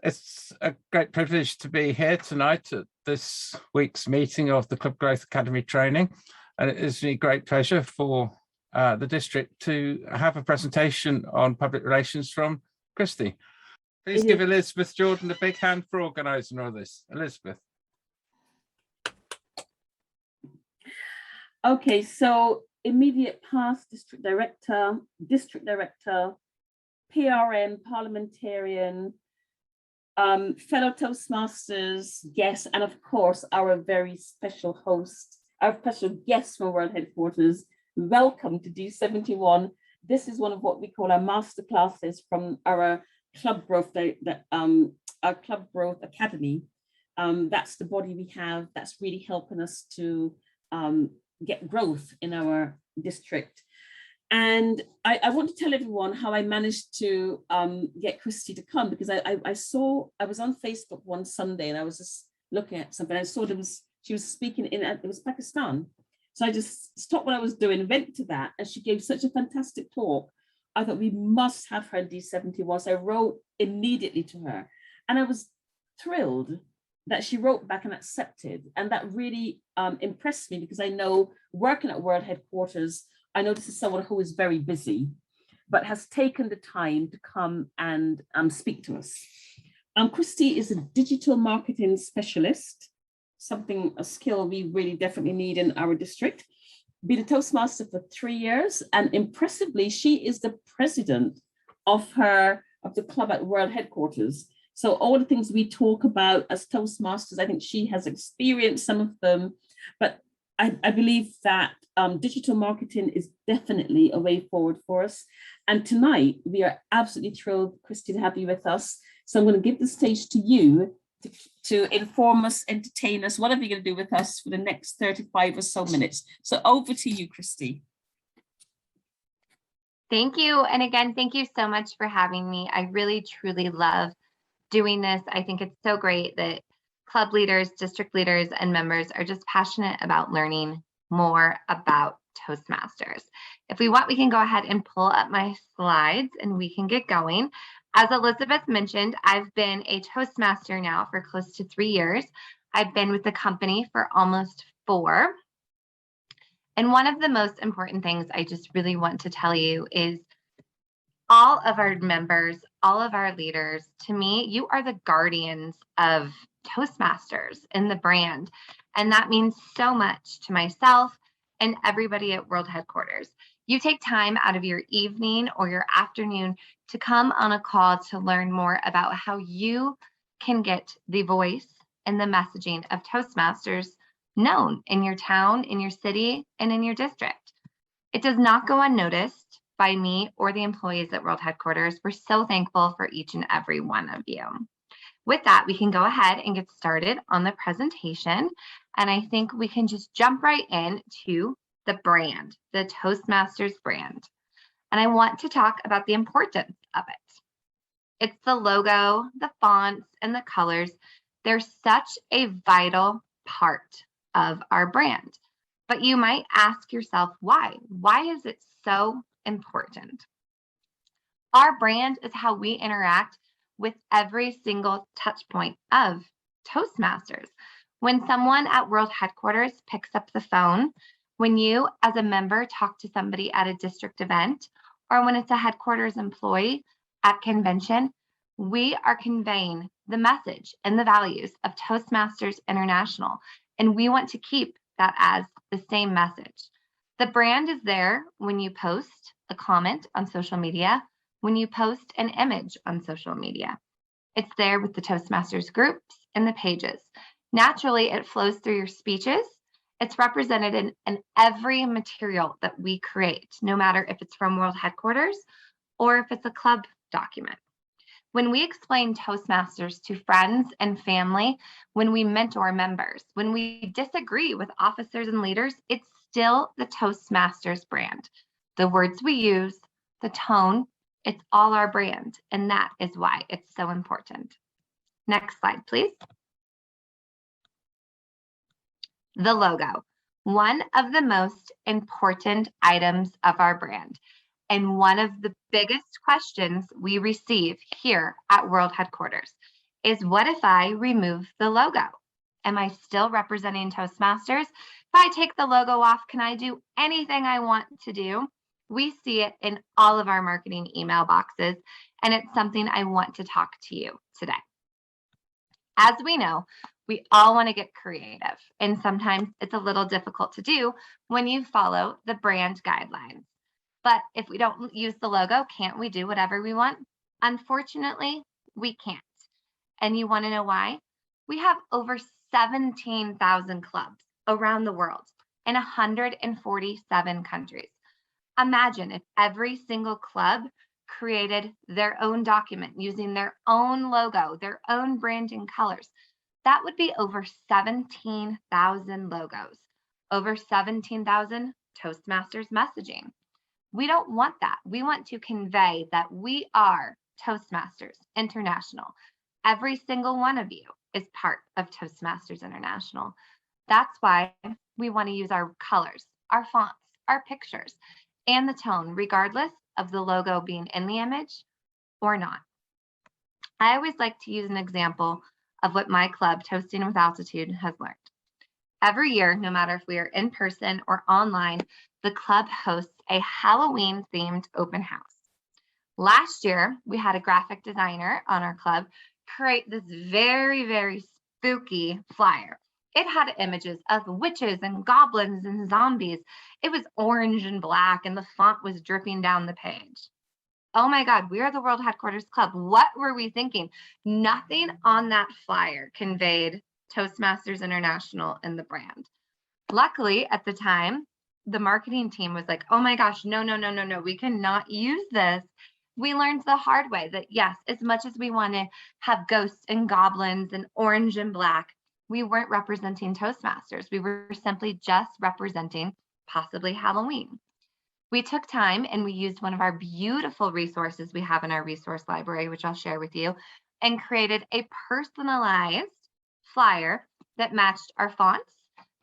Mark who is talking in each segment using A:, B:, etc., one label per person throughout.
A: It's a great privilege to be here tonight at this week's meeting of the Club Growth Academy training. And it is a great pleasure for the district to have a presentation on public relations from Kristi. Please give Elizabeth Jordan a big hand for organising all this. Elizabeth.
B: Okay, so immediate past district director, PRN, parliamentarian, fellow Toastmasters, guests, and of course, our very special host, our special guest from World Headquarters. Welcome to D71. This is one of what we call our master classes from our Club Growth, our Club Growth Academy. That's the body we have that's really helping us to get growth in our district. And I want to tell everyone how I managed to get Kristi to come, because I was on Facebook one Sunday and I was just looking at something. I saw she was speaking it was Pakistan. So I just stopped what I was doing, went to that, and she gave such a fantastic talk. I thought we must have her in D71. So I wrote immediately to her, and I was thrilled that she wrote back and accepted. And that really impressed me, because I know working at World Headquarters, I know this is someone who is very busy, but has taken the time to come and speak to us. Kristi is a digital marketing specialist, a skill we really definitely need in our district. Been a Toastmaster for 3 years, and impressively, she is the president of the club at World Headquarters. So all the things we talk about as Toastmasters, I think she has experienced some of them, but I believe that digital marketing is definitely a way forward for us. And tonight, we are absolutely thrilled, Kristi, to have you with us. So I'm going to give the stage to you to inform us, entertain us, whatever you're going to do with us for the next 35 or so minutes. So over to you, Kristi.
C: Thank you. And again, thank you so much for having me. I really, truly love doing this. I think it's so great that club leaders, district leaders, and members are just passionate about learning more about Toastmasters. If we want, we can go ahead and pull up my slides and we can get going. As Elizabeth mentioned, I've been a Toastmaster now for close to 3 years. I've been with the company for almost 4. And one of the most important things I just really want to tell you is all of our members, all of our leaders, to me, you are the guardians of Toastmasters and the brand. And that means so much to myself and everybody at World Headquarters. You take time out of your evening or your afternoon to come on a call to learn more about how you can get the voice and the messaging of Toastmasters known in your town, in your city, and in your district. It does not go unnoticed by me or the employees at World Headquarters. We're so thankful for each and every one of you. With that, we can go ahead and get started on the presentation. And I think we can just jump right into the brand, the Toastmasters brand. And I want to talk about the importance of it. It's the logo, the fonts, and the colors. They're such a vital part of our brand. But you might ask yourself, why? Why is it so important? Our brand is how we interact with every single touch point of Toastmasters. When someone at World Headquarters picks up the phone, when you as a member talk to somebody at a district event, or when it's a headquarters employee at convention, we are conveying the message and the values of Toastmasters International. And we want to keep that as the same message. The brand is there when you post a comment on social media, when you post an image on social media. It's there with the Toastmasters groups and the pages. Naturally, it flows through your speeches. It's represented in every material that we create, no matter if it's from World Headquarters or if it's a club document. When we explain Toastmasters to friends and family, when we mentor members, when we disagree with officers and leaders, it's still the Toastmasters brand. The words we use, the tone, it's all our brand, and that is why it's so important. Next slide, please. The logo, one of the most important items of our brand, and one of the biggest questions we receive here at World Headquarters is, what if I remove the logo? Am I still representing Toastmasters? If I take the logo off, can I do anything I want to do? We see it in all of our marketing email boxes, and it's something I want to talk to you today. As we know, we all want to get creative, and sometimes it's a little difficult to do when you follow the brand guidelines. But if we don't use the logo, can't we do whatever we want? Unfortunately, we can't. And you want to know why? We have over 17,000 clubs around the world in 147 countries. Imagine if every single club created their own document using their own logo, their own branding colors. That would be over 17,000 logos, over 17,000 Toastmasters messaging. We don't want that. We want to convey that we are Toastmasters International. Every single one of you is part of Toastmasters International. That's why we want to use our colors, our fonts, our pictures, and the tone, regardless of the logo being in the image or not. I always like to use an example of what my club, Toasting with Altitude, has learned. Every year, no matter if we are in person or online, the club hosts a Halloween-themed open house. Last year, we had a graphic designer on our club create this very, very spooky flyer. It had images of witches and goblins and zombies. It was orange and black, and the font was dripping down the page. Oh my God, we are the World Headquarters Club. What were we thinking? Nothing on that flyer conveyed Toastmasters International and the brand. Luckily, at the time, the marketing team was like, oh my gosh, no, we cannot use this. We learned the hard way that yes, as much as we want to have ghosts and goblins and orange and black, we weren't representing Toastmasters. We were simply just representing possibly Halloween. We took time and we used one of our beautiful resources we have in our resource library, which I'll share with you, and created a personalized flyer that matched our fonts,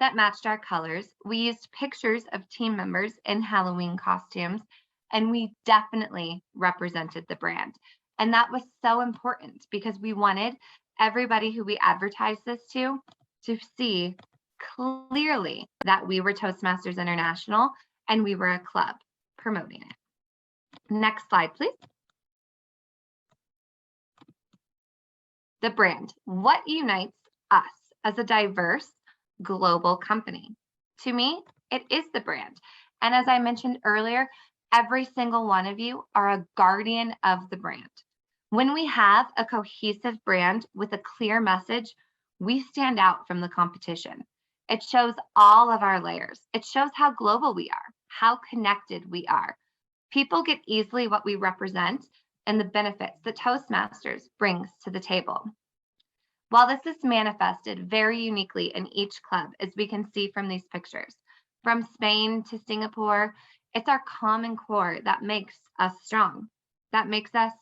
C: that matched our colors. We used pictures of team members in Halloween costumes, and we definitely represented the brand. And that was so important because we wanted everybody who we advertised this to see clearly that we were Toastmasters International and we were a club promoting it. Next slide, please. The brand. What unites us as a diverse global company? To me, it is the brand. And as I mentioned earlier, every single one of you are a guardian of the brand. When we have a cohesive brand with a clear message, we stand out from the competition. It shows all of our layers. It shows how global we are, how connected we are. People get easily what we represent and the benefits that Toastmasters brings to the table. While this is manifested very uniquely in each club, as we can see from these pictures, from Spain to Singapore, it's our common core that makes us strong, that makes us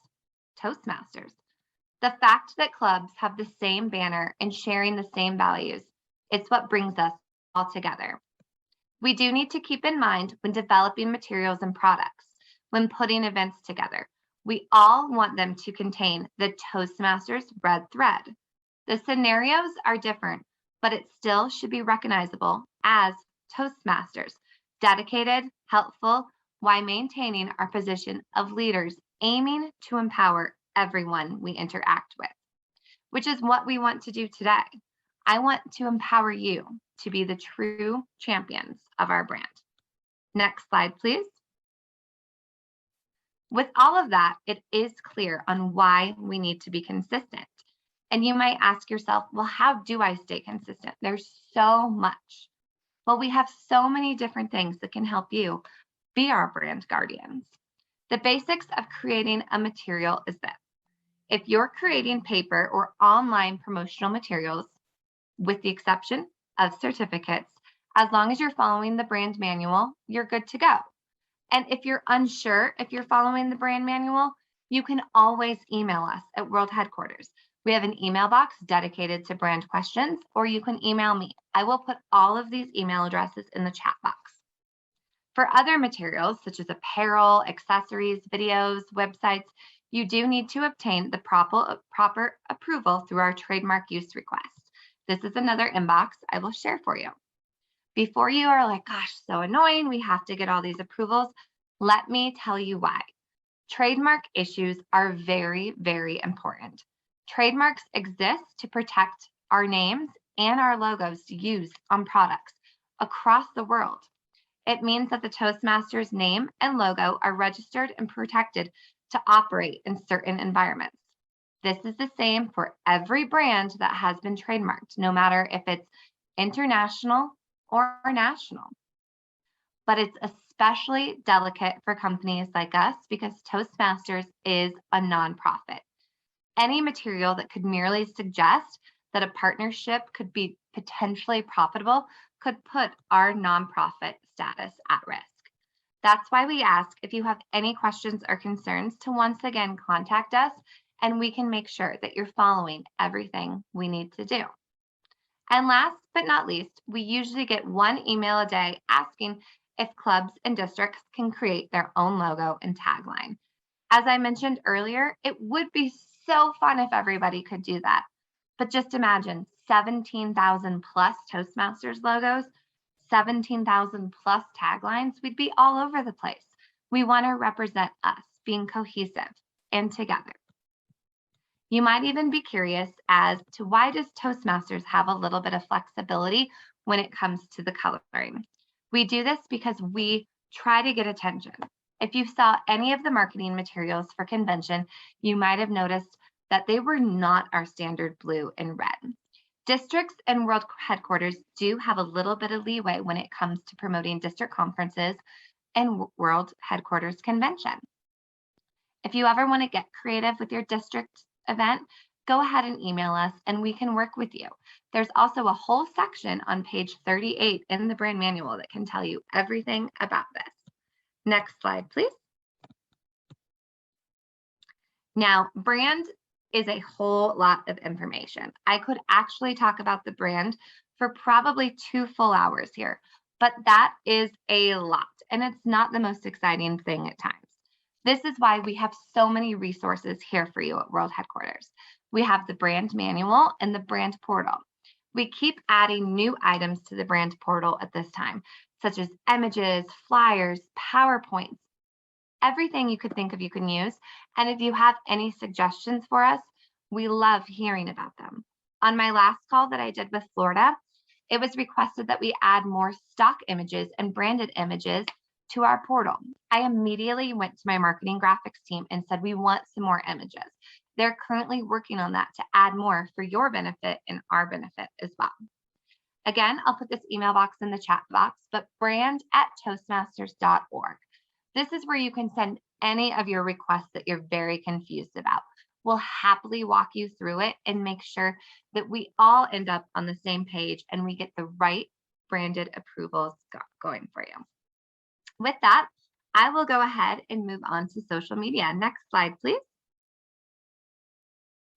C: Toastmasters. The fact that clubs have the same banner and sharing the same values, it's what brings us all together. We do need to keep in mind when developing materials and products, when putting events together, we all want them to contain the Toastmasters red thread. The scenarios are different, but it still should be recognizable as Toastmasters, dedicated, helpful, while maintaining our position of leaders aiming to empower everyone we interact with, which is what we want to do today. I want to empower you to be the true champions of our brand. Next slide, please. With all of that, it is clear on why we need to be consistent. And you might ask yourself, well, how do I stay consistent? There's so much. Well, we have so many different things that can help you be our brand guardians. The basics of creating a material is this. If you're creating paper or online promotional materials, with the exception of certificates, as long as you're following the brand manual, you're good to go. And if you're unsure if you're following the brand manual, you can always email us at World Headquarters. We have an email box dedicated to brand questions, or you can email me. I will put all of these email addresses in the chat box. For other materials, such as apparel, accessories, videos, websites, you do need to obtain the proper approval through our trademark use request. This is another inbox I will share for you. Before you are like, gosh, so annoying, we have to get all these approvals, let me tell you why. Trademark issues are very, very important. Trademarks exist to protect our names and our logos used on products across the world. It means that the Toastmasters name and logo are registered and protected to operate in certain environments. This is the same for every brand that has been trademarked, no matter if it's international or national. But it's especially delicate for companies like us because Toastmasters is a nonprofit. Any material that could merely suggest that a partnership could be potentially profitable could put our nonprofit status at risk. That's why we ask if you have any questions or concerns to once again contact us, and we can make sure that you're following everything we need to do. And last but not least, we usually get one email a day asking if clubs and districts can create their own logo and tagline. As I mentioned earlier, it would be so fun if everybody could do that. But just imagine 17,000 plus Toastmasters logos, 17,000 plus taglines. We'd be all over the place. We want to represent us being cohesive and together. You might even be curious as to why does Toastmasters have a little bit of flexibility when it comes to the coloring. We do this because we try to get attention. If you saw any of the marketing materials for convention, you might have noticed that they were not our standard blue and red. Districts and world headquarters do have a little bit of leeway when it comes to promoting district conferences and world headquarters convention. If you ever want to get creative with your district event, go ahead and email us and we can work with you. There's also a whole section on page 38 in the brand manual that can tell you everything about this. Next slide, please. Now, brand is a whole lot of information. I could actually talk about the brand for probably 2 full hours here, but that is a lot, and it's not the most exciting thing at times. This is why we have so many resources here for you at World Headquarters. We have the brand manual and the brand portal. We keep adding new items to the brand portal at this time, such as images, flyers, PowerPoints, everything you could think of you can use. And if you have any suggestions for us, we love hearing about them. On my last call that I did with Florida, it was requested that we add more stock images and branded images to our portal. I immediately went to my marketing graphics team and said, we want some more images. They're currently working on that to add more for your benefit and our benefit as well. Again, I'll put this email box in the chat box, but brand@toastmasters.org. This is where you can send any of your requests that you're very confused about. We'll happily walk you through it and make sure that we all end up on the same page and we get the right branded approvals going for you. With that, I will go ahead and move on to social media. Next slide, please.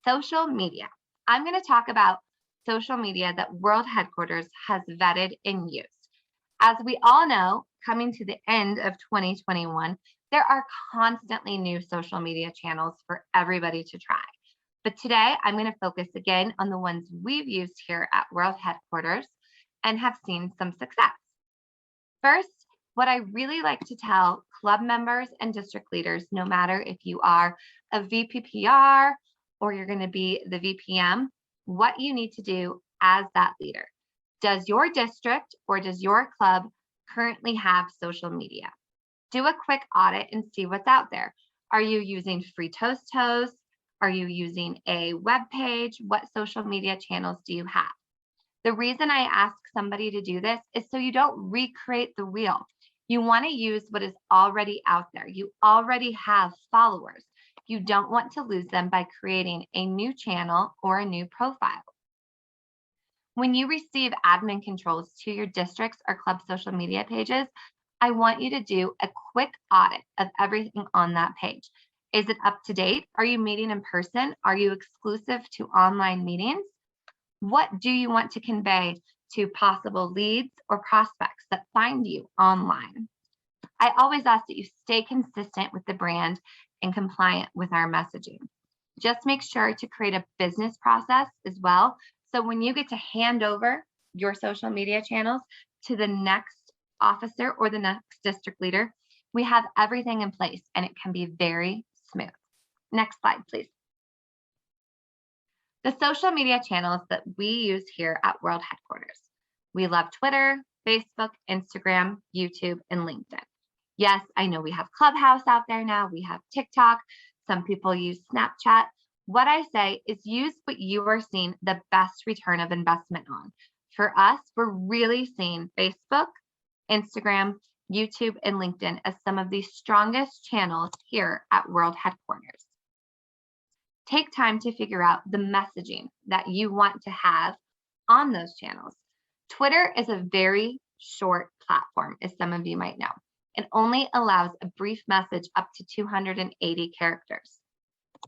C: Social media. I'm going to talk about social media that World Headquarters has vetted and used. As we all know, coming to the end of 2021, there are constantly new social media channels for everybody to try. But today, I'm going to focus again on the ones we've used here at World Headquarters and have seen some success. First, what I really like to tell club members and district leaders, no matter if you are a VPPR or you're going to be the VPM, what you need to do as that leader. Does your district or does your club currently have social media? Do a quick audit and see what's out there. Are you using free Toast Hosts? Are you using a web page? What social media channels do you have? The reason I ask somebody to do this is so you don't recreate the wheel. You want to use what is already out there. You already have followers. You don't want to lose them by creating a new channel or a new profile. When you receive admin controls to your districts or club social media pages, I want you to do a quick audit of everything on that page. Is it up to date? Are you meeting in person? Are you exclusive to online meetings? What do you want to convey to possible leads or prospects that find you online? I always ask that you stay consistent with the brand and compliant with our messaging. Just make sure to create a business process as well. So when you get to hand over your social media channels to the next officer or the next district leader, we have everything in place and it can be very smooth. Next slide, please. The social media channels that we use here at World Headquarters. We love Twitter, Facebook, Instagram, YouTube, and LinkedIn. Yes, I know we have Clubhouse out there now. We have TikTok. Some people use Snapchat. What I say is use what you are seeing the best return of investment on. For us, we're really seeing Facebook, Instagram, YouTube, and LinkedIn as some of the strongest channels here at World Headquarters. Take time to figure out the messaging that you want to have on those channels. Twitter is a very short platform, as some of you might know. It only allows a brief message up to 280 characters.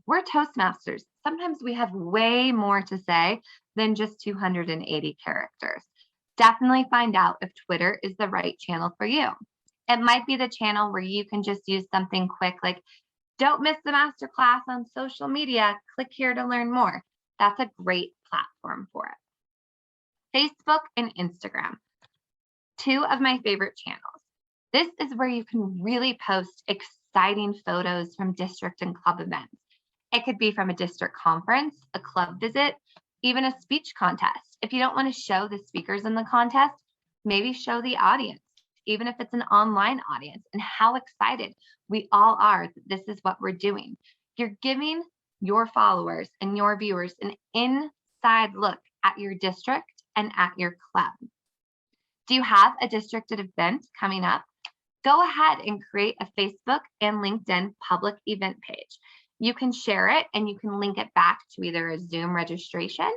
C: We're Toastmasters. Sometimes we have way more to say than just 280 characters. Definitely find out if Twitter is the right channel for you. It might be the channel where you can just use something quick like, don't miss the masterclass on social media. Click here to learn more. That's a great platform for it. Facebook and Instagram, two of my favorite channels. This is where you can really post exciting photos from district and club events. It could be from a district conference, a club visit, even a speech contest. If you don't want to show the speakers in the contest, maybe show the audience, even if it's an online audience, and how excited we all are that this is what we're doing. You're giving your followers and your viewers an inside look at your district and at your club. Do you have a district event coming up? Go ahead and create a Facebook and LinkedIn public event page. You can share it and you can link it back to either a Zoom registration,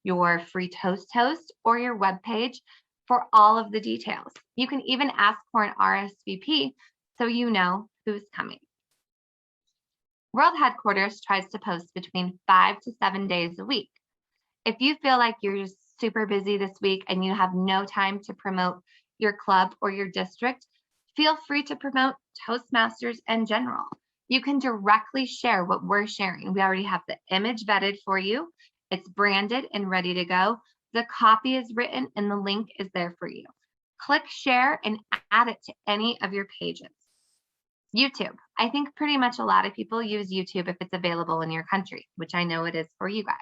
C: your free Toast host, or your webpage for all of the details. You can even ask for an RSVP so you know who's coming. World Headquarters tries to post between 5 to 7 days a week. If you feel like you're just super busy this week and you have no time to promote your club or your district, feel free to promote Toastmasters in general. You can directly share what we're sharing. We already have the image vetted for you. It's branded and ready to go. The copy is written and the link is there for you. Click share and add it to any of your pages. YouTube. I think pretty much a lot of people use YouTube if it's available in your country, which I know it is for you guys.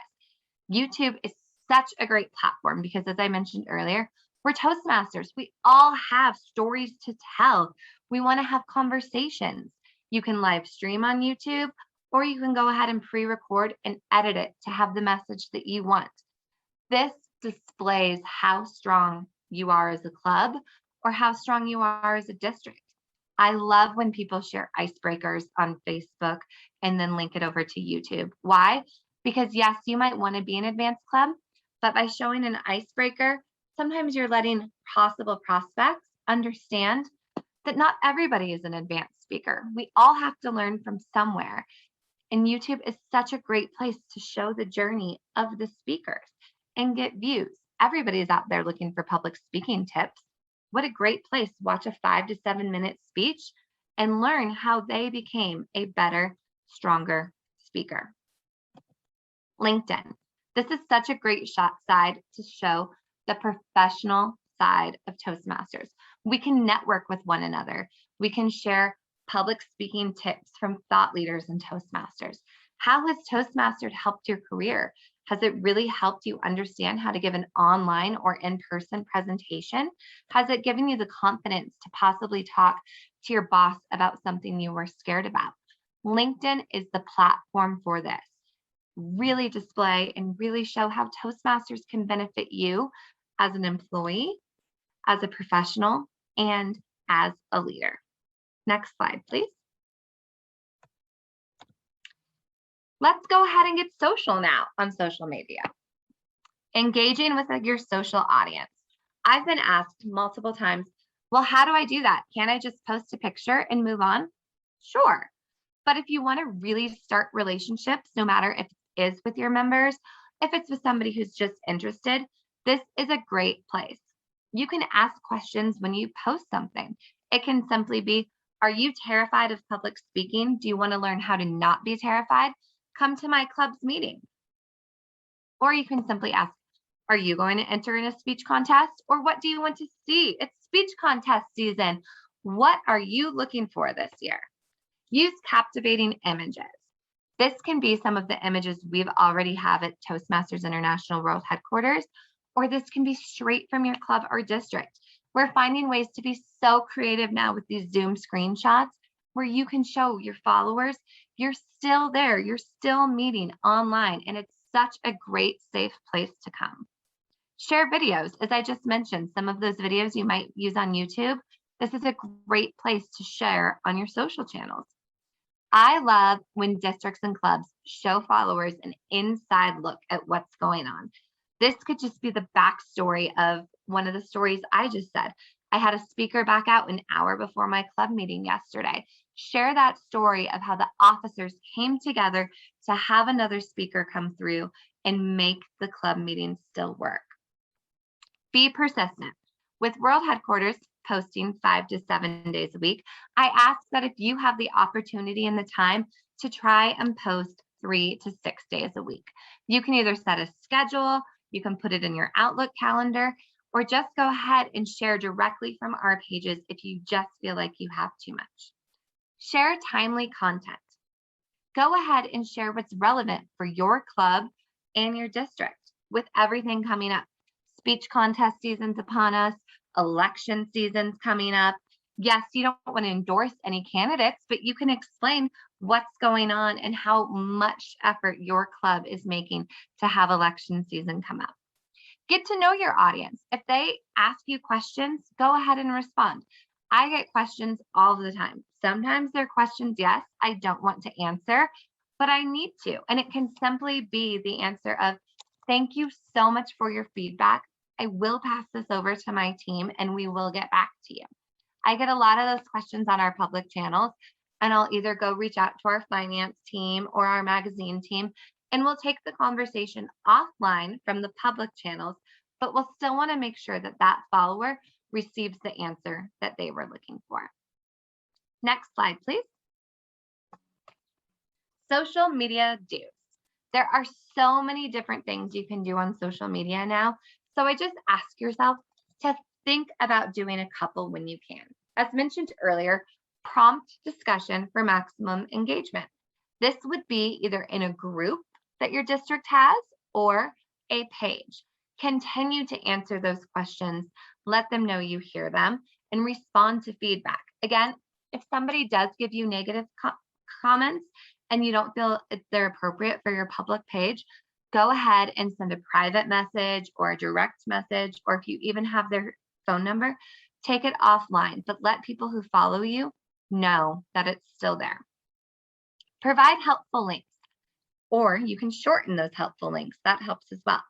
C: YouTube is such a great platform because, as I mentioned earlier, we're Toastmasters. We all have stories to tell. We want to have conversations. You can live stream on YouTube, or you can go ahead and pre-record and edit it to have the message that you want. This displays how strong you are as a club or how strong you are as a district. I love when people share icebreakers on Facebook and then link it over to YouTube. Why? Because yes, you might want to be an advanced club, but by showing an icebreaker, sometimes you're letting possible prospects understand that not everybody is an advanced speaker. We all have to learn from somewhere. And YouTube is such a great place to show the journey of the speakers and get views. Everybody's out there looking for public speaking tips. What a great place. Watch a 5 to 7 minute speech and learn how they became a better, stronger speaker. LinkedIn. This is such a great side to show the professional side of Toastmasters. We can network with one another. We can share public speaking tips from thought leaders in Toastmasters. How has Toastmasters helped your career? Has it really helped you understand how to give an online or in-person presentation? Has it given you the confidence to possibly talk to your boss about something you were scared about? LinkedIn is the platform for this. Really display and really show how Toastmasters can benefit you as an employee, as a professional, and as a leader. Next slide, please. Let's go ahead and get social now on social media. Engaging with your social audience. I've been asked multiple times, well, how do I do that? Can't I just post a picture and move on? Sure. But if you want to really start relationships, no matter if it is with your members, if it's with somebody who's just interested, this is a great place. You can ask questions when you post something. It can simply be, Are you terrified of public speaking? Do you want to learn how to not be terrified? Come to my club's meeting. Or you can simply ask, are you going to enter in a speech contest? Or what do you want to see? It's speech contest season. What are you looking for this year? Use captivating images. This can be some of the images we've already have at Toastmasters International World Headquarters, or this can be straight from your club or district. We're finding ways to be so creative now with these Zoom screenshots where you can show your followers you're still there, you're still meeting online, and it's such a great, safe place to come. Share videos. As I just mentioned, some of those videos you might use on YouTube. This is a great place to share on your social channels. I love when districts and clubs show followers an inside look at what's going on. This could just be the backstory of one of the stories I just said. I had a speaker back out an hour before my club meeting yesterday. Share that story of how the officers came together to have another speaker come through and make the club meeting still work. Be persistent. With World Headquarters posting 5 to 7 days a week, I ask that if you have the opportunity and the time to try and post 3 to 6 days a week. You can either set a schedule, you can put it in your Outlook calendar, or just go ahead and share directly from our pages if you just feel like you have too much. Share timely content. Go ahead and share what's relevant for your club and your district with everything coming up. Speech contest season's upon us, election season's coming up. Yes, you don't want to endorse any candidates, but you can explain what's going on and how much effort your club is making to have election season come up. Get to know your audience. If they ask you questions, go ahead and respond. I get questions all the time. Sometimes they're questions, yes, I don't want to answer, but I need to. And it can simply be the answer of, thank you so much for your feedback. I will pass this over to my team and we will get back to you. I get a lot of those questions on our public channels, and I'll either go reach out to our finance team or our magazine team, and we'll take the conversation offline from the public channels, but we'll still want to make sure that that follower receives the answer that they were looking for. Next slide, please. Social media do's. There are so many different things you can do on social media now. So I just ask yourself to think about doing a couple when you can. As mentioned earlier, prompt discussion for maximum engagement. This would be either in a group that your district has or a page. Continue to answer those questions, let them know you hear them, and respond to feedback. Again, if somebody does give you negative comments and you don't feel they're appropriate for your public page, go ahead and send a private message or a direct message, or if you even have their phone number, take it offline, but let people who follow you know that it's still there. Provide helpful links, or you can shorten those helpful links. That helps as well.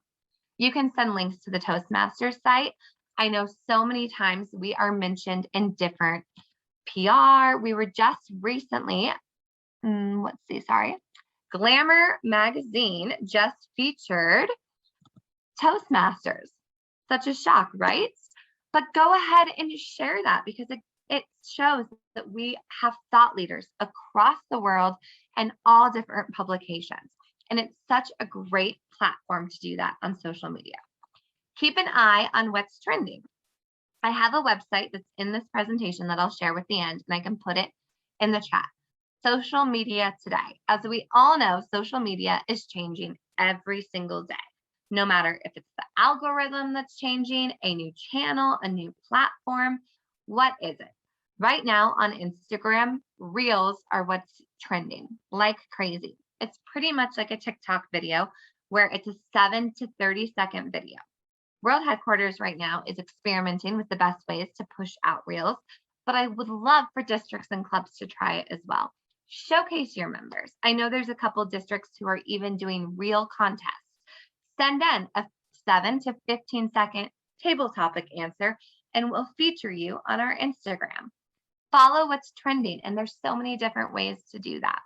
C: You can send links to the Toastmasters site. I know so many times we are mentioned in different PR. We were just recently, Glamour magazine just featured Toastmasters. Such a shock, right? But go ahead and share that, because it shows that we have thought leaders across the world and all different publications. And it's such a great platform to do that on social media. Keep an eye on what's trending. I have a website that's in this presentation that I'll share with the end, and I can put it in the chat. Social media today. As we all know, social media is changing every single day. No matter if it's the algorithm that's changing, a new channel, a new platform, what is it? Right now on Instagram, Reels are what's trending like crazy. It's pretty much like a TikTok video where it's a 7 to 30-second video. World Headquarters right now is experimenting with the best ways to push out Reels, but I would love for districts and clubs to try it as well. Showcase your members. I know there's a couple districts who are even doing reel contests. Send in a 7 to 15-second table topic answer, and we'll feature you on our Instagram. Follow what's trending, and there's so many different ways to do that.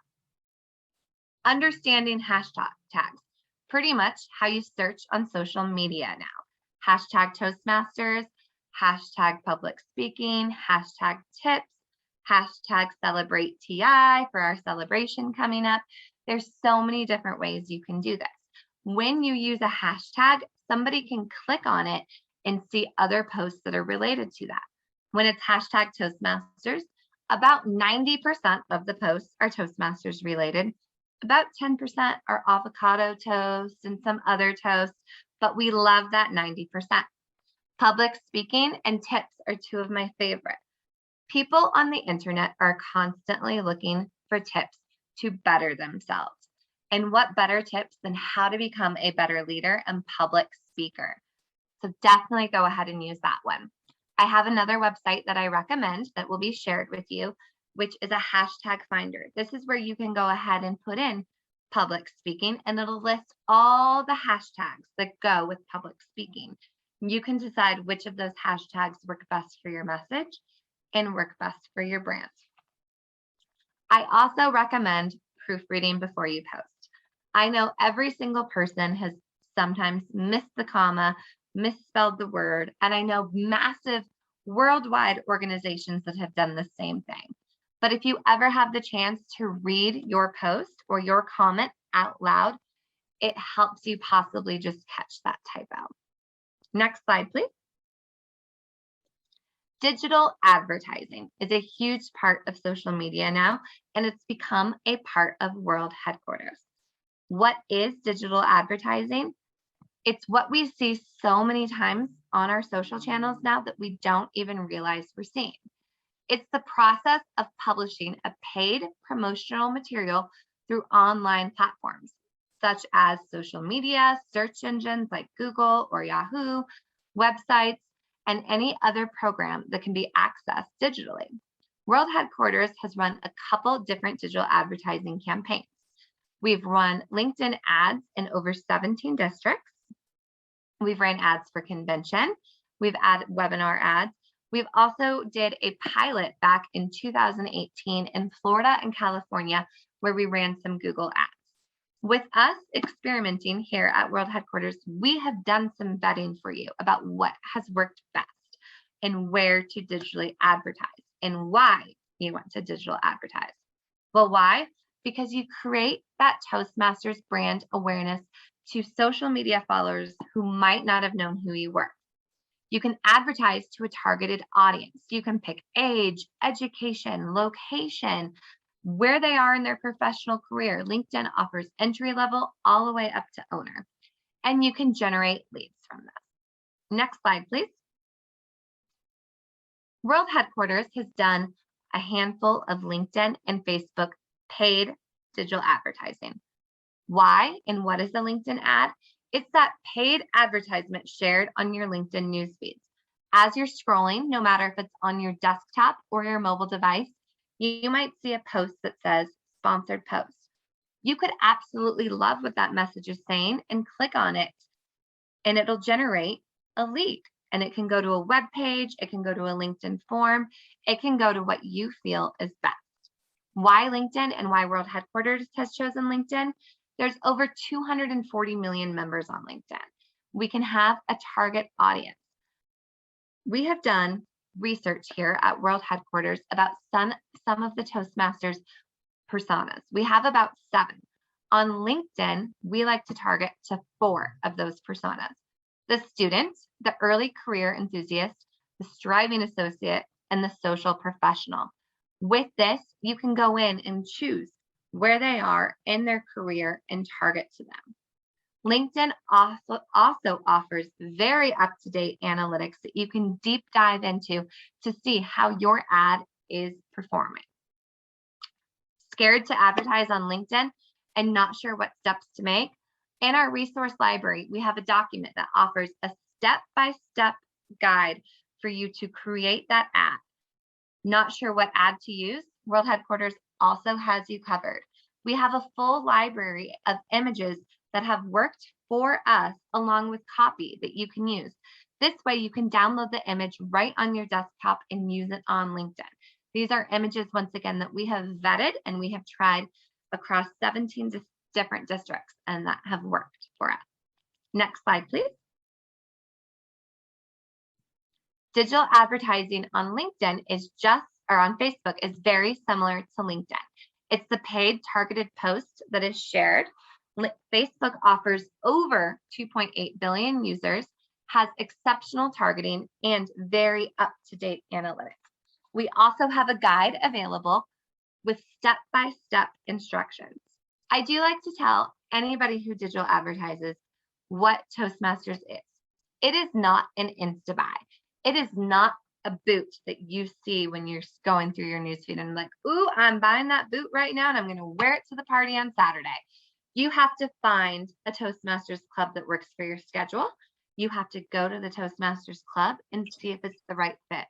C: Understanding hashtags, pretty much how you search on social media now. Hashtag Toastmasters, hashtag public speaking, hashtag tips, Hashtag celebrate TI for our celebration coming up. There's so many different ways you can do this. When you use a hashtag, somebody can click on it and see other posts that are related to that. When it's hashtag Toastmasters, about 90% of the posts are Toastmasters related. About 10% are avocado toast and some other toasts, but we love that 90%. Public speaking and tips are two of my favorite. People on the internet are constantly looking for tips to better themselves. And what better tips than how to become a better leader and public speaker? So definitely go ahead and use that one. I have another website that I recommend that will be shared with you, which is a hashtag finder. This is where you can go ahead and put in public speaking, and it'll list all the hashtags that go with public speaking. You can decide which of those hashtags work best for your message and work best for your brand. I also recommend proofreading before you post. I know every single person has sometimes missed the comma, misspelled the word, and I know massive worldwide organizations that have done the same thing. But if you ever have the chance to read your post or your comment out loud, it helps you possibly just catch that typo. Next slide, please. Digital advertising is a huge part of social media now, and it's become a part of world headquarters. What is digital advertising? It's what we see so many times on our social channels now that we don't even realize we're seeing. It's the process of publishing a paid promotional material through online platforms, such as social media, search engines like Google or Yahoo, websites, and any other program that can be accessed digitally. World Headquarters has run a couple different digital advertising campaigns. We've run LinkedIn ads in over 17 districts. We've ran ads for convention. We've added webinar ads. We've also did a pilot back in 2018 in Florida and California, where we ran some Google ads. With us experimenting here at World Headquarters, we have done some vetting for you about what has worked best and where to digitally advertise and why you want to digital advertise. Well, why? Because you create that Toastmasters brand awareness to social media followers who might not have known who you were. You can advertise to a targeted audience. You can pick age, education, location, where they are in their professional career. LinkedIn offers entry level all the way up to owner, and you can generate leads from this. Next slide, please. World Headquarters has done a handful of LinkedIn and Facebook paid digital advertising. Why and what is a LinkedIn ad? It's that paid advertisement shared on your LinkedIn news feeds. As you're scrolling, no matter if it's on your desktop or your mobile device, you might see a post that says sponsored post. You could absolutely love what that message is saying and click on it, and it'll generate a lead. And it can go to a web page, it can go to a LinkedIn form, it can go to what you feel is best. Why LinkedIn and why World Headquarters has chosen LinkedIn? There's over 240 million members on LinkedIn. We can have a target audience. We have done research here at World Headquarters about some of the Toastmasters personas. We have about 7. On LinkedIn, we like to target to 4 of those personas: the student, the early career enthusiast, the striving associate, and the social professional. With this, you can go in and choose where they are in their career and target to them. LinkedIn also offers very up-to-date analytics that you can deep dive into to see how your ad is performing. Scared to advertise on LinkedIn and not sure what steps to make? In our resource library, we have a document that offers a step-by-step guide for you to create that ad. Not sure what ad to use? World Headquarters also has you covered. We have a full library of images that have worked for us, along with copy that you can use. This way you can download the image right on your desktop and use it on LinkedIn. These are images, once again, that we have vetted and we have tried across 17 different districts and that have worked for us. Next slide, please. Digital advertising on LinkedIn is just or on Facebook is very similar to LinkedIn. It's the paid targeted post that is shared. Facebook offers over 2.8 billion users, has exceptional targeting and very up-to-date analytics. We also have a guide available with step-by-step instructions. I do like to tell anybody who digital advertises what Toastmasters is. It is not an Insta-buy. It is not a boot that you see when you're going through your newsfeed and like, ooh, I'm buying that boot right now and I'm going to wear it to the party on Saturday. You have to find a Toastmasters club that works for your schedule. You have to go to the Toastmasters club and see if it's the right fit.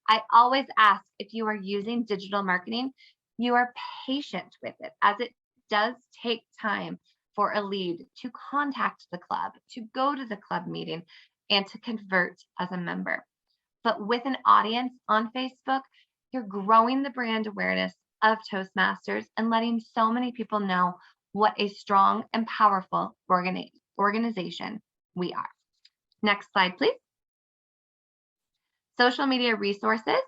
C: I always ask, if you are using digital marketing, you are patient with it, as it does take time for a lead to contact the club, to go to the club meeting, and to convert as a member. But with an audience on Facebook, you're growing the brand awareness of Toastmasters and letting so many people know what a strong and powerful organization we are. Next slide, please. Social media resources.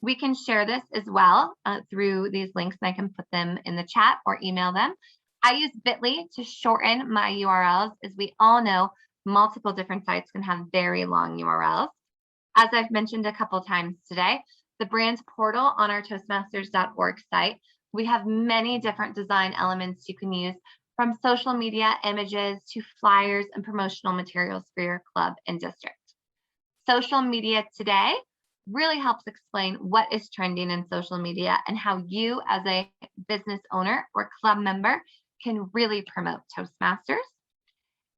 C: We can share this as well through these links, and I can put them in the chat or email them. I use Bitly to shorten my URLs. As we all know, multiple different sites can have very long URLs. As I've mentioned a couple times today, the brand portal on our Toastmasters.org site, we have many different design elements you can use, from social media images to flyers and promotional materials for your club and district. Social media today really helps explain what is trending in social media and how you as a business owner or club member can really promote Toastmasters.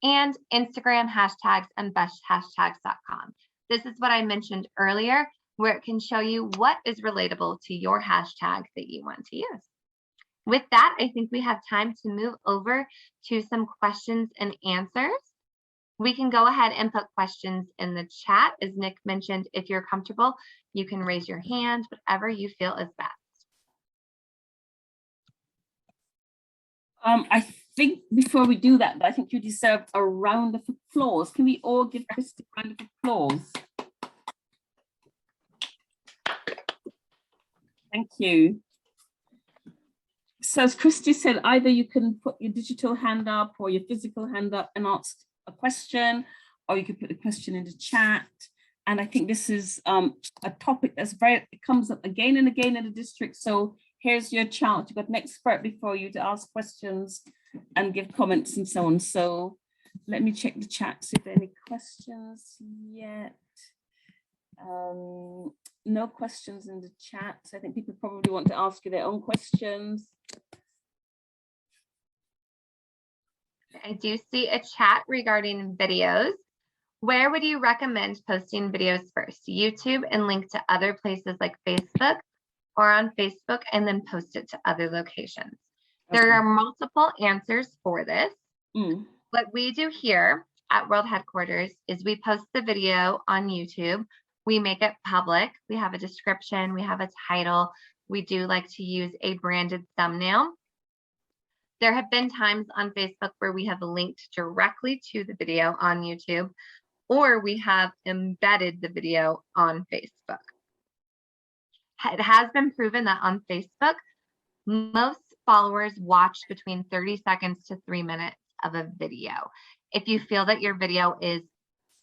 C: And Instagram hashtags and besthashtags.com. This is what I mentioned earlier, where it can show you what is relatable to your hashtag that you want to use. With that, I think we have time to move over to some questions and answers. We can go ahead and put questions in the chat. As Nick mentioned, if you're comfortable, you can raise your hand, whatever you feel is best.
B: I think before we do that, I think you deserve a round of applause. Can we all give Kristi a round of applause? Thank you. So as Kristi said, either you can put your digital hand up or your physical hand up and ask a question, or you can put a question in the chat. And I think this is a topic that's it comes up again and again in the district. So here's your chance. You've got an expert before you to ask questions and give comments and so on. So let me check the chat, see if there are any questions yet. No questions in the chat. So I think people probably want to ask you their own questions.
C: I do see a chat regarding videos. Where would you recommend posting videos first? YouTube and link to other places like Facebook, or on Facebook and then post it to other locations? Okay. There are multiple answers for this. What we do here at World Headquarters is we post the video on YouTube. We make it public. We have a description, we have a title. We do like to use a branded thumbnail. There have been times on Facebook where we have linked directly to the video on YouTube, or we have embedded the video on Facebook. It has been proven that on Facebook, most followers watch between 30 seconds to 3 minutes of a video. If you feel that your video is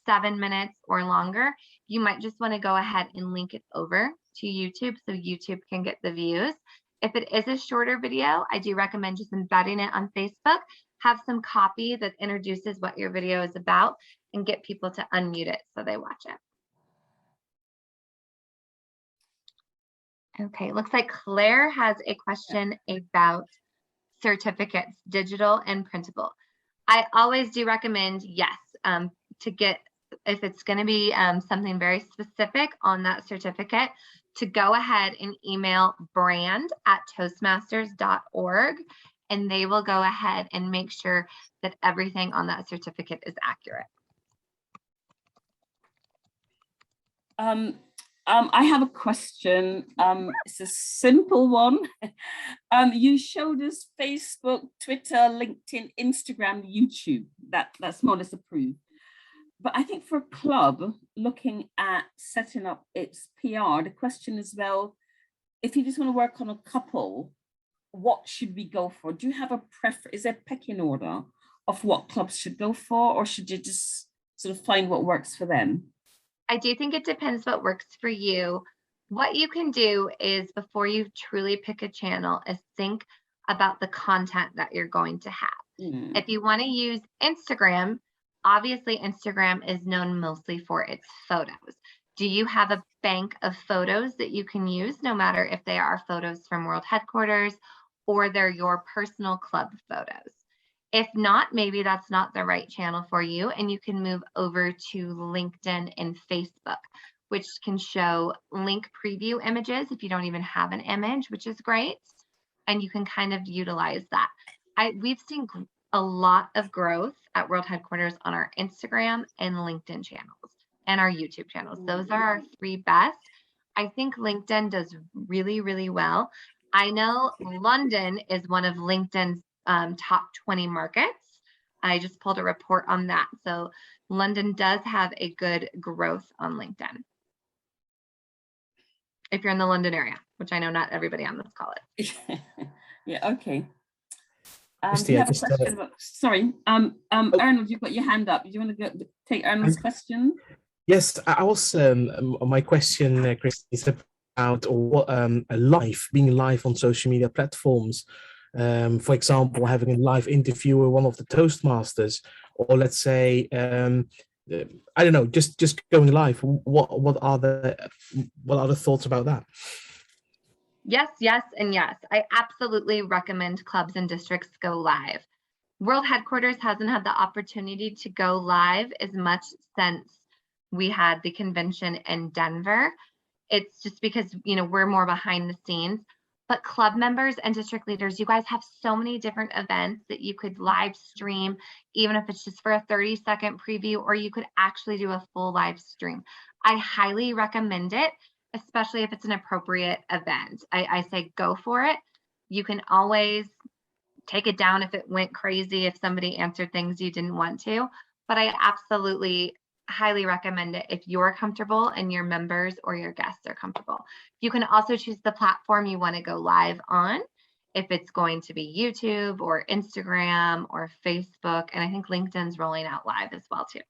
C: 7 minutes or longer, you might just want to go ahead and link it over to YouTube so YouTube can get the views. If it is a shorter video, I do recommend just embedding it on Facebook. Have some copy that introduces what your video is about and get people to unmute it so they watch it. Okay, looks like Claire has a question about certificates, digital and printable. I always do recommend, yes, to get, if it's going to be something very specific on that certificate, to go ahead and email brand@toastmasters.org, and they will go ahead and make sure that everything on that certificate is accurate.
B: I have a question. It's a simple one. You showed us Facebook, Twitter, LinkedIn, Instagram, YouTube. That's more or less approved. But I think for a club looking at setting up its PR, the question is, well, if you just want to work on a couple, what should we go for? Do you have a preference? Is there a pecking order of what clubs should go for, or should you just sort of find what works for them?
C: I do think it depends what works for you. What you can do is, before you truly pick a channel, is think about the content that you're going to have. If you want to use Instagram, obviously Instagram is known mostly for its photos. Do you have a bank of photos that you can use, no matter if they are photos from World Headquarters or they're your personal club photos? If not, maybe that's not the right channel for you, and you can move over to LinkedIn and Facebook, which can show link preview images if you don't even have an image, which is great. And you can kind of utilize that. We've seen a lot of growth at World Headquarters on our Instagram and LinkedIn channels and our YouTube channels. Those are our three best. I think LinkedIn does really, really well. I know London is one of LinkedIn's top 20 markets. I just pulled a report on that. So London does have a good growth on LinkedIn, if you're in the London area, which I know not everybody on this call is.
B: Yeah, okay.
D: Kristi,
B: Do you have a question about, sorry, Arnold, you've got your hand up. Do you want to take Arnold's question?
D: Yes, I was. My question, Kristi, is about what being live on social media platforms. For example, having a live interview with one of the Toastmasters, or let's say, I don't know, just going live. What are the thoughts about that?
C: Yes, yes, and yes. I absolutely recommend clubs and districts go live. World Headquarters hasn't had the opportunity to go live as much since we had the convention in Denver. It's just because, we're more behind the scenes. But club members and district leaders, you guys have so many different events that you could live stream, even if it's just for a 30-second preview, or you could actually do a full live stream. I highly recommend it, especially if it's an appropriate event. I say go for it. You can always take it down if it went crazy, if somebody answered things you didn't want to, but I absolutely highly recommend it if you're comfortable and your members or your guests are comfortable. You can also choose the platform you want to go live on, if it's going to be YouTube or Instagram or Facebook, and I think LinkedIn's rolling out live as well too.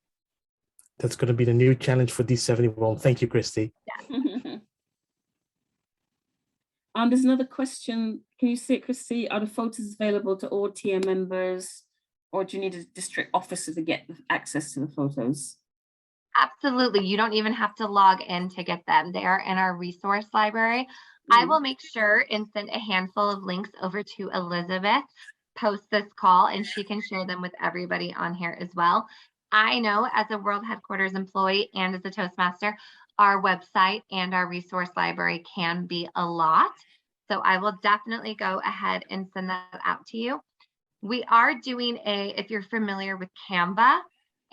D: That's going to be the new challenge for D71. Thank you, Kristi.
C: Yeah.
B: There's another question. Can you see it, Kristi? Are the photos available to all TM members, or do you need a district officer to get access to the photos?
C: Absolutely. You don't even have to log in to get them. They are in our resource library. I will make sure and send a handful of links over to Elizabeth post this call, and she can share them with everybody on here as well. I know as a World Headquarters employee and as a Toastmaster, our website and our resource library can be a lot. So I will definitely go ahead and send that out to you. We are doing if you're familiar with Canva,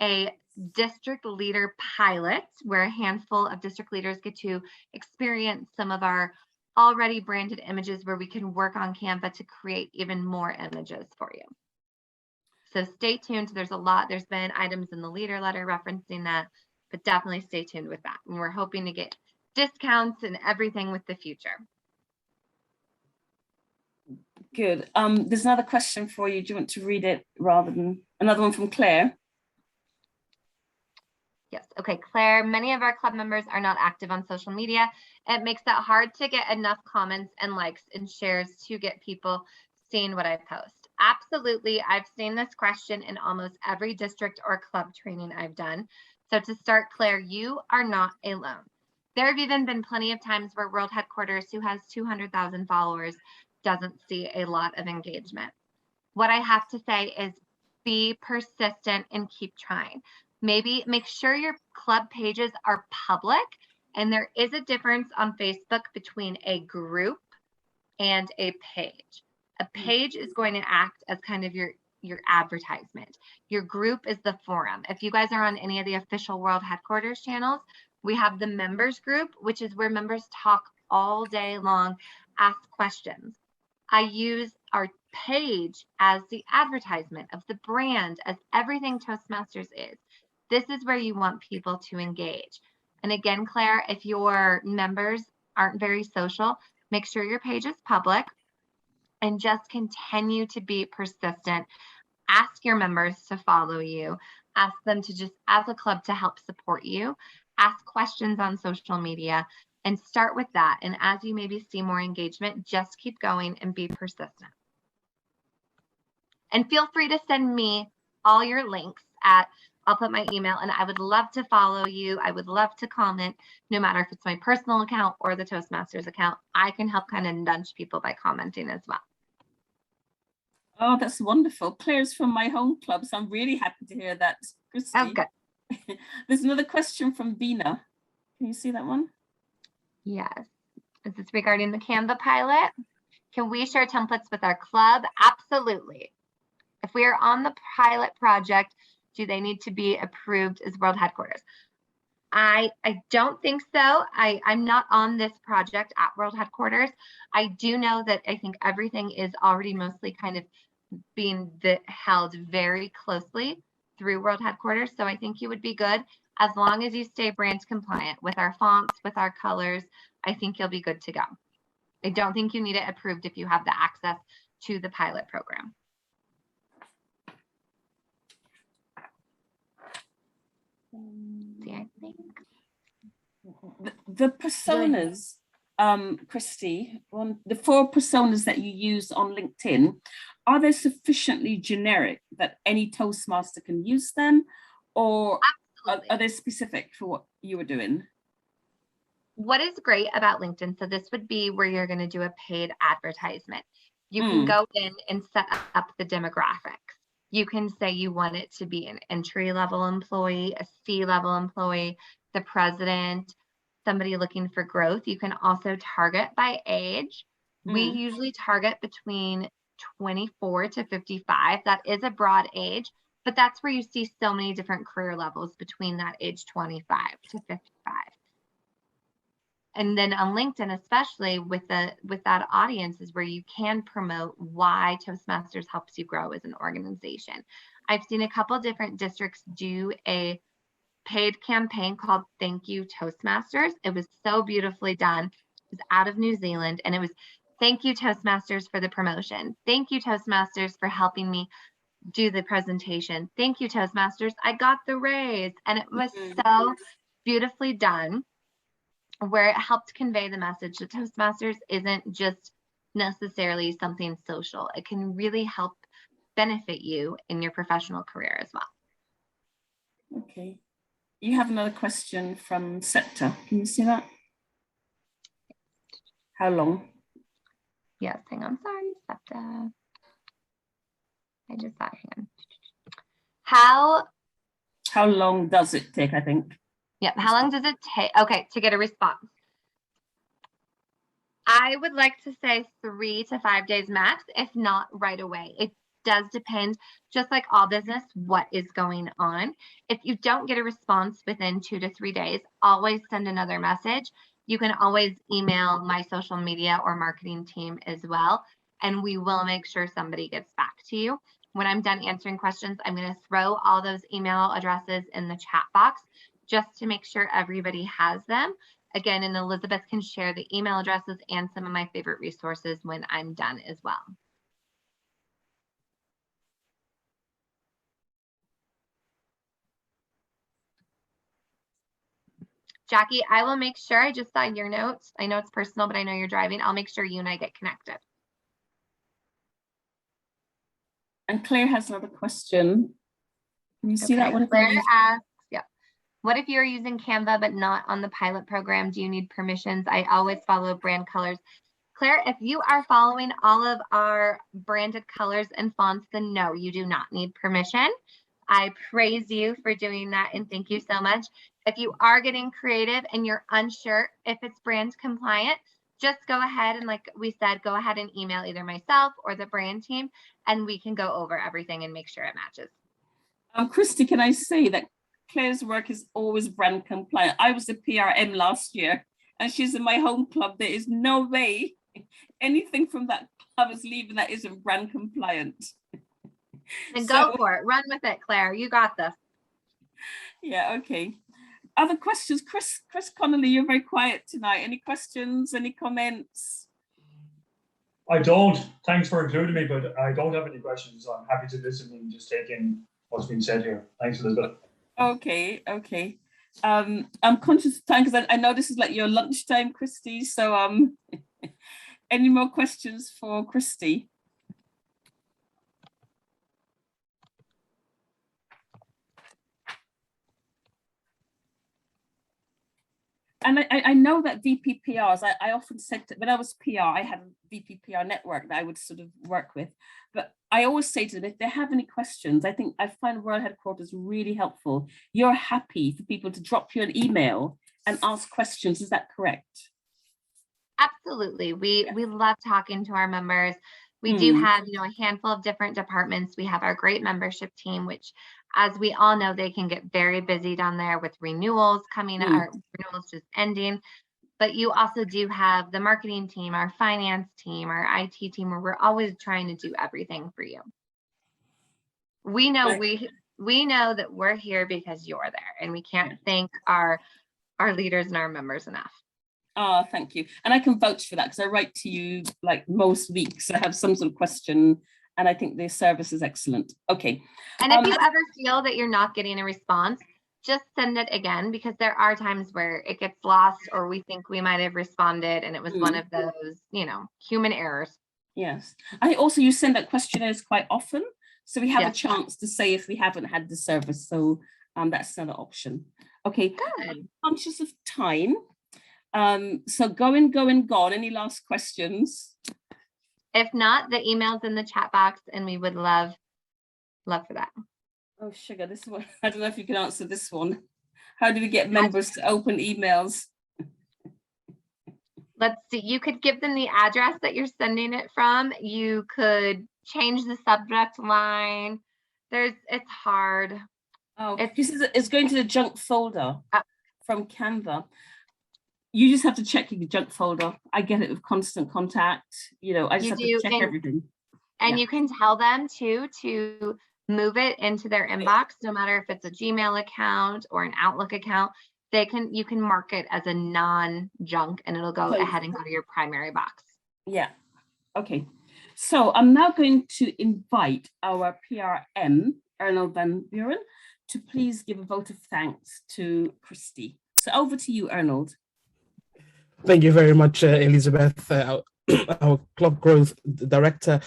C: a district leader pilot, where a handful of district leaders get to experience some of our already branded images, where we can work on Canva to create even more images for you. So stay tuned. There's been items in the leader letter referencing that, but definitely stay tuned with that. And we're hoping to get discounts and everything with the future.
B: Good. There's another question for you. Do you want to read it rather than another one from Claire?
C: Yes. Okay, Claire, many of our club members are not active on social media. It makes it hard to get enough comments and likes and shares to get people seeing what I post. Absolutely. I've seen this question in almost every district or club training I've done. So to start, Claire, you are not alone. There have even been plenty of times where World Headquarters, who has 200,000 followers, doesn't see a lot of engagement. What I have to say is be persistent and keep trying. Maybe make sure your club pages are public, and there is a difference on Facebook between a group and a page. A page is going to act as kind of your advertisement. Your group is the forum. If you guys are on any of the official World Headquarters channels, we have the members group, which is where members talk all day long, ask questions. I use our page as the advertisement of the brand, as everything Toastmasters is. This is where you want people to engage. And again, Claire, if your members aren't very social, Make sure your page is public and just continue to be persistent. Ask your members to follow you. Ask them to just, as a club, to help support you. Ask questions on social media and start with that. And as you maybe see more engagement, just keep going and be persistent. And feel free to send me all your links I'll put my email, and I would love to follow you. I would love to comment, no matter if it's my personal account or the Toastmasters account. I can help kind of nudge people by commenting as well.
B: Oh, that's wonderful. Claire's from my home club, so I'm really happy to hear that, Kristi.
C: Oh, good.
B: There's another question from Bina. Can you see that one?
C: Yes. Is this regarding the Canva pilot? Can we share templates with our club? Absolutely. If we are on the pilot project, do they need to be approved as world headquarters? I don't think so. I'm not on this project at world headquarters. I do know that I think everything is already mostly kind of being held very closely through world headquarters. So I think you would be good as long as you stay brand compliant with our fonts, with our colors. I think you'll be good to go. I don't think you need it approved if you have the access to the pilot program. I think
B: the personas, Kristi, the 4 personas that you use on LinkedIn, are they sufficiently generic that any Toastmaster can use them, or are they specific for what you were doing?
C: What is great about LinkedIn, so this would be where you're going to do a paid advertisement. You can go in and set up the demographics. You can say you want it to be an entry-level employee, a C-level employee, the president, somebody looking for growth. You can also target by age. We usually target between 24 to 55. That is a broad age, but that's where you see so many different career levels between that age 25 to 55. And then on LinkedIn, especially with that audience, is where you can promote why Toastmasters helps you grow as an organization. I've seen a couple different districts do a paid campaign called Thank You Toastmasters. It was so beautifully done. It was out of New Zealand, and it was thank you Toastmasters for the promotion. Thank you Toastmasters for helping me do the presentation. Thank you Toastmasters, I got the raise. And it was so beautifully done, where it helped convey the message that Toastmasters isn't just necessarily something social. It can really help benefit you in your professional career as well.
B: Okay. You have another question from Septa. Can you see that? How long?
C: Yes, hang on, sorry, Septa. I just thought, hang on.
B: How long does it take, I think?
C: Yep. How long does it take? Okay, to get a response. I would like to say 3 to 5 days max, if not right away. It does depend, just like all business, what is going on. If you don't get a response within 2 to 3 days, always send another message. You can always email my social media or marketing team as well, and we will make sure somebody gets back to you. When I'm done answering questions, I'm going to throw all those email addresses in the chat box, just to make sure everybody has them. Again, and Elizabeth can share the email addresses and some of my favorite resources when I'm done as well. Jackie, I will make sure, I just saw your notes. I know it's personal, but I know you're driving. I'll make sure you and I get connected.
B: And Claire has another question. Can you see that one?
C: Claire asks, what if you're using Canva but not on the pilot program? Do you need permissions? I always follow brand colors. Claire, if you are following all of our branded colors and fonts, then no, you do not need permission. I praise you for doing that, and thank you so much. If you are getting creative and you're unsure if it's brand compliant, just go ahead and, like we said, go ahead and email either myself or the brand team, and we can go over everything and make sure it matches.
B: Kristi, can I say that Claire's work is always brand compliant. I was the PRM last year, and she's in my home club. There is no way anything from that club is leaving that isn't brand compliant.
C: And go for it. Run with it, Claire. You got this.
B: Yeah, okay. Other questions? Chris Connolly, you're very quiet tonight. Any questions? Any comments?
E: I don't. Thanks for including me, but I don't have any questions. So I'm happy to listen and just take in what's been said here. Thanks, Elizabeth.
B: Okay. I'm conscious of time because I know this is like your lunchtime, Kristi. So any more questions for Kristi? And I know that VPPRs, I often said that when I was PR, I had a VPPR network that I would sort of work with. But I always say to them, if they have any questions, I find World Headquarters really helpful. You're happy for people to drop you an email and ask questions. Is that correct?
C: Absolutely. We love talking to our members. We do have, a handful of different departments. We have our great membership team, which, as we all know, they can get very busy down there with renewals coming, or renewals just ending. But you also do have the marketing team, our finance team, our IT team, where we're always trying to do everything for you. We know we know that we're here because you're there, and we can't thank our leaders and our members enough.
B: Oh, thank you. And I can vouch for that because I write to you like most weeks. I have some sort of question and I think their service is excellent. Okay.
C: And if you ever feel that you're not getting a response, just send it again, because there are times where it gets lost or we think we might have responded and it was one of those, human errors.
B: Yes. I think also you send out questionnaires quite often. So we have a chance to say if we haven't had the service. So that's another option. Okay.
C: Good.
B: I'm conscious of time. So going, gone. Any last questions?
C: If not, the email's in the chat box and we would love for that.
B: Oh, sugar, this one. I don't know if you can answer this one. How do we get members to open emails?
C: Let's see. You could give them the address that you're sending it from. You could change the subject line. It's hard.
B: Oh, it's going to the junk folder from Canva. You just have to check your junk folder. I get it with Constant Contact. I just have to check everything.
C: And you can tell them to move it into their inbox, no matter if it's a Gmail account or an Outlook account. You can mark it as a non-junk and it'll go ahead and go to your primary box.
B: Yeah. Okay. So I'm now going to invite our PRM, Arnold Van Buren, to please give a vote of thanks to Kristi. So over to you, Arnold.
D: Thank you very much, Elizabeth, our Club Growth Director.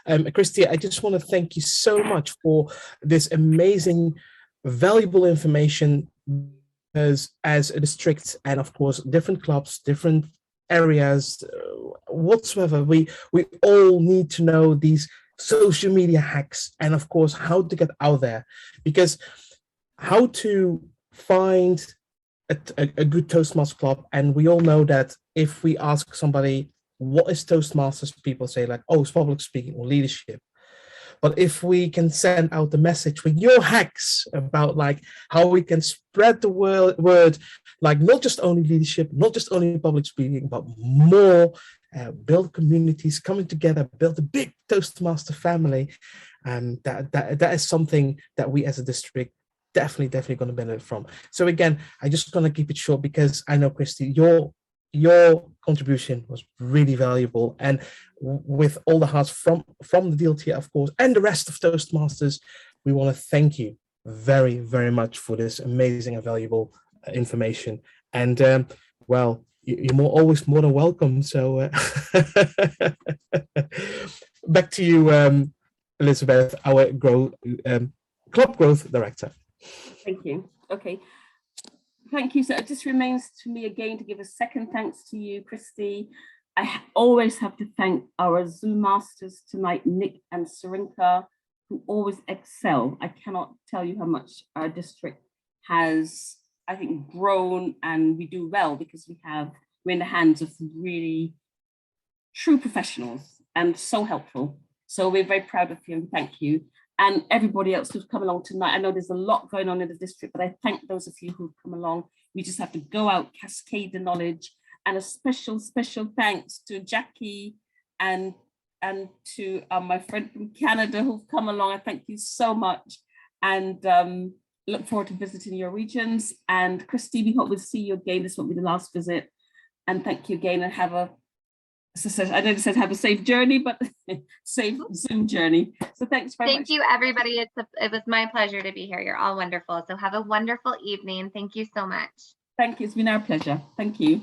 D: Kristi, I just want to thank you so much for this amazing, valuable information, as a district and, of course, different clubs, different areas, whatsoever. We all need to know these social media hacks and, of course, how to get out there, because how to find a good Toastmasters club. And we all know that if we ask somebody, what is Toastmasters? People say like, oh, it's public speaking or leadership. But if we can send out the message with your hacks about like how we can spread the word, like not just only leadership, not just only public speaking, but more, build communities coming together, build a big Toastmaster family. And that is something that we as a district definitely going to benefit from. So again, I just going to keep it short because I know, Kristi, your contribution was really valuable, and with all the hearts from the DLT, of course, and the rest of Toastmasters, we want to thank you very, very much for this amazing and valuable information. And well, you're always more than welcome. So back to you, Elizabeth, our Club Growth Director.
B: Thank you. Okay. Thank you. So it just remains to me again to give a second thanks to you, Kristi. I always have to thank our Zoom masters tonight, Nick and Sarinka, who always excel. I cannot tell you how much our district has, I think, grown, and we do well because we're in the hands of really true professionals and so helpful. So we're very proud of you and thank you. And everybody else who's come along tonight. I know there's a lot going on in the district, but I thank those of you who've come along. We just have to go out, cascade the knowledge, and a special thanks to Jackie and to my friend from Canada who've come along. I thank you so much, and look forward to visiting your regions. And Kristi, we hope we'll see you again. This won't be the last visit. And thank you again, and have a I know it said have a safe journey, but safe Zoom journey. So thanks very much.
C: Thank you, everybody. It was my pleasure to be here. You're all wonderful. So have a wonderful evening. Thank you so much.
B: Thank you. It's been our pleasure. Thank you.